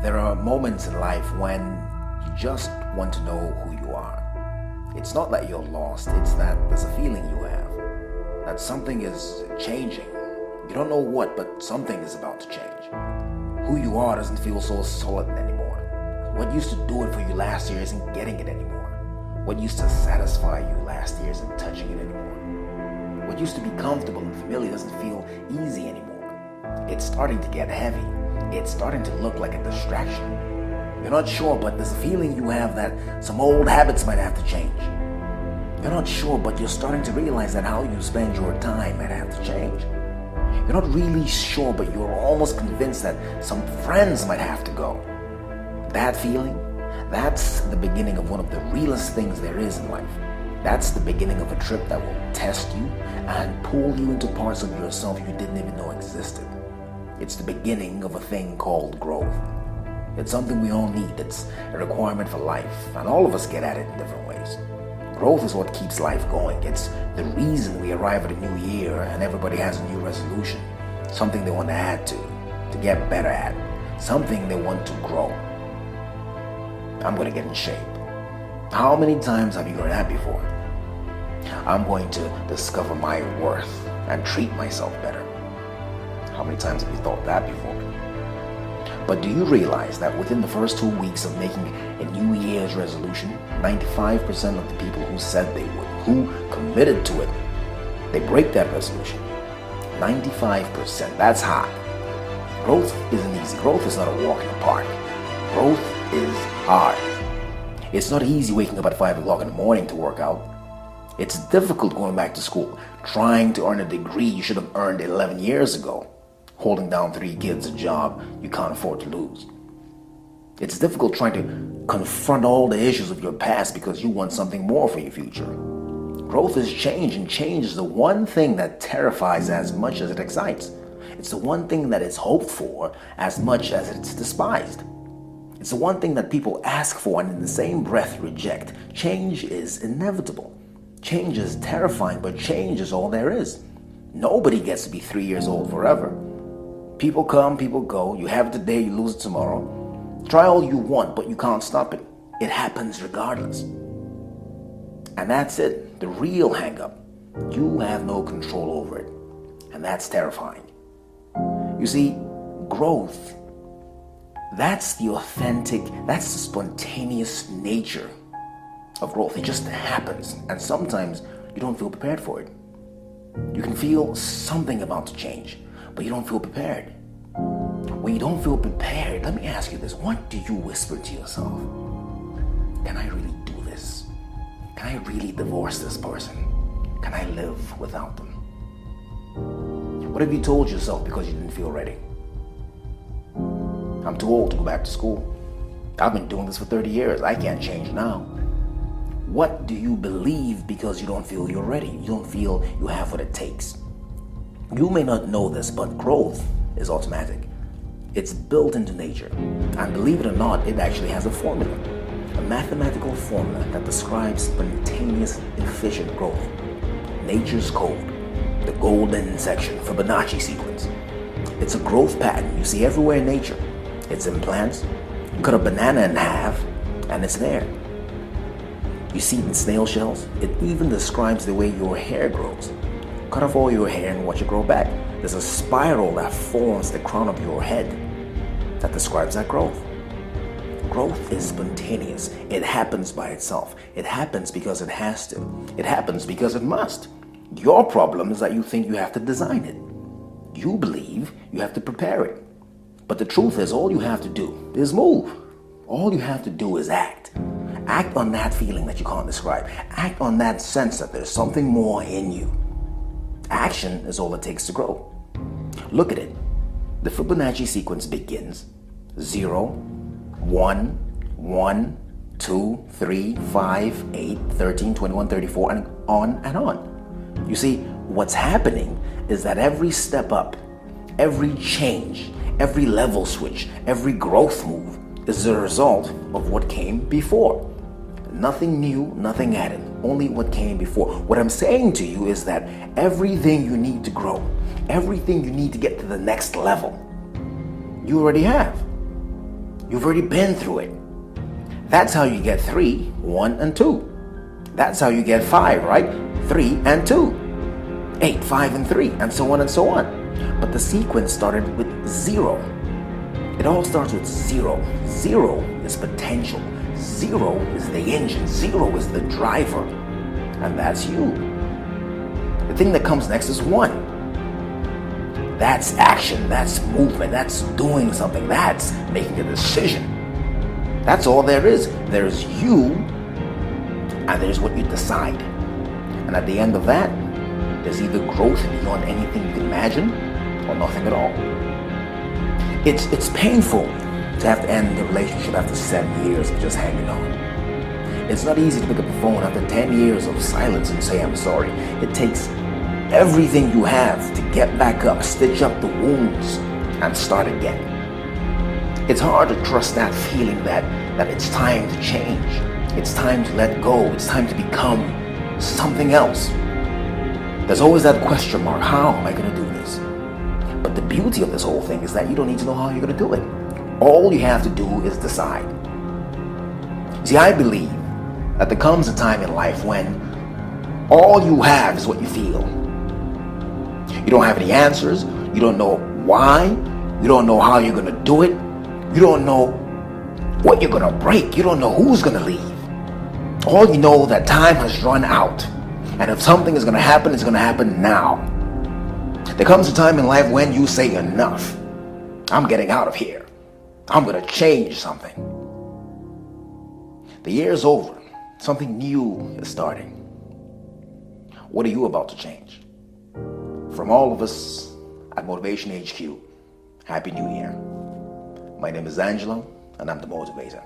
There are moments in life when you just want to know who you are. It's not that you're lost, it's that there's a feeling you have that something is changing. You don't know what, but something is about to change. Who you are doesn't feel so solid anymore. What used to do it for you last year isn't getting it anymore. What used to satisfy you last year isn't touching it anymore. What used to be comfortable and familiar doesn't feel easy anymore. It's starting to get heavy. It's starting to look like a distraction. You're not sure, but there's a feeling you have that some old habits might have to change. You're not sure, but you're starting to realize that how you spend your time might have to change. You're not really sure, but you're almost convinced that some friends might have to go. That feeling, that's the beginning of one of the realest things there is in life. That's the beginning of a trip that will test you and pull you into parts of yourself you didn't even know existed. It's the beginning of a thing called growth. It's something we all need. It's a requirement for life, and all of us get at it in different ways. Growth is what keeps life going. It's the reason we arrive at a new year and everybody has a new resolution, something they want to add to get better at, something they want to grow. I'm going to get in shape. How many times have you heard that before? I'm going to discover my worth and treat myself better. How many times have you thought that before? But do you realize that within the first 2 weeks of making a New Year's resolution, 95% of the people who said they would, who committed to it, they break that resolution? 95%, that's high. Growth isn't easy. Growth is not a walk in the park. Growth is hard. It's not easy waking up at 5 o'clock in the morning to work out. It's difficult going back to school, trying to earn a degree you should have earned 11 years ago, holding down 3 kids, a job you can't afford to lose. It's difficult trying to confront all the issues of your past because you want something more for your future. Growth is change, and change is the one thing that terrifies as much as it excites. It's the one thing that is hoped for as much as it's despised. It's the one thing that people ask for and in the same breath reject. Change is inevitable. Change is terrifying, but change is all there is. Nobody gets to be 3 years old forever. People come, people go. You have it today, you lose it tomorrow. Try all you want, but you can't stop it. It happens regardless. And that's it, the real hang-up. You have no control over it. And that's terrifying. You see, growth, that's the authentic, that's the spontaneous nature of growth. It just happens. And sometimes you don't feel prepared for it. You can feel something about to change, but you don't feel prepared. When you don't feel prepared, let me ask you this. What do you whisper to yourself? Can I really do this? Can I really divorce this person? Can I live without them? What have you told yourself because you didn't feel ready? I'm too old to go back to school. I've been doing this for 30 years. I can't change now. What do you believe because you don't feel you're ready? You don't feel you have what it takes. You may not know this, but growth is automatic. It's built into nature. And believe it or not, it actually has a formula. A mathematical formula that describes spontaneous, efficient growth. Nature's code. The golden section, Fibonacci sequence. It's a growth pattern you see everywhere in nature. It's in plants. You cut a banana in half, and it's there. You see it in snail shells. It even describes the way your hair grows. Cut off all your hair and watch it grow back. There's a spiral that forms the crown of your head that describes that growth. Growth is spontaneous. It happens by itself. It happens because it has to. It happens because it must. Your problem is that you think you have to design it. You believe you have to prepare it. But the truth is, all you have to do is move. All you have to do is act. Act on that feeling that you can't describe. Act on that sense that there's something more in you. Action is all it takes to grow. Look at it. The Fibonacci sequence begins 0, 1, 1, 2, 3, 5, 8, 13, 21, 34, and on and on. You see, what's happening is that every step up, every change, every level switch, every growth move is the result of what came before. Nothing new, nothing added, only what came before. What I'm saying to you is that everything you need to grow, everything you need to get to the next level, you already have. You've already been through it. That's how you get 3, 1, and 2. That's how you get 5, right? 3 and 2. 8, 5, and 3, and so on and so on. But the sequence started with 0. It all starts with 0. 0 is potential. 0 is the engine. 0 is the driver. And that's you. The thing that comes next is 1. That's action. That's movement. That's doing something. That's making a decision. That's all there is. There's you, and there's what you decide. And at the end of that, there's either growth beyond anything you can imagine, or nothing at all. It's painful to have to end the relationship after 7 years of just hanging on. It's not easy to pick up the phone after 10 years of silence and say, I'm sorry. It takes everything you have to get back up, stitch up the wounds, and start again. It's hard to trust that feeling that it's time to change. It's time to let go. It's time to become something else. There's always that question mark. How am I going to do this? But the beauty of this whole thing is that you don't need to know how you're going to do it. All you have to do is decide. See, I believe that there comes a time in life when all you have is what you feel. You don't have any answers. You don't know why. You don't know how you're going to do it. You don't know what you're going to break. You don't know who's going to leave. All you know that time has run out. And if something is going to happen, it's going to happen now. There comes a time in life when you say enough. I'm getting out of here. I'm going to change something. The year's over. Something new is starting. What are you about to change? From all of us at Motivation HQ, Happy New Year. My name is Angelo, and I'm the motivator.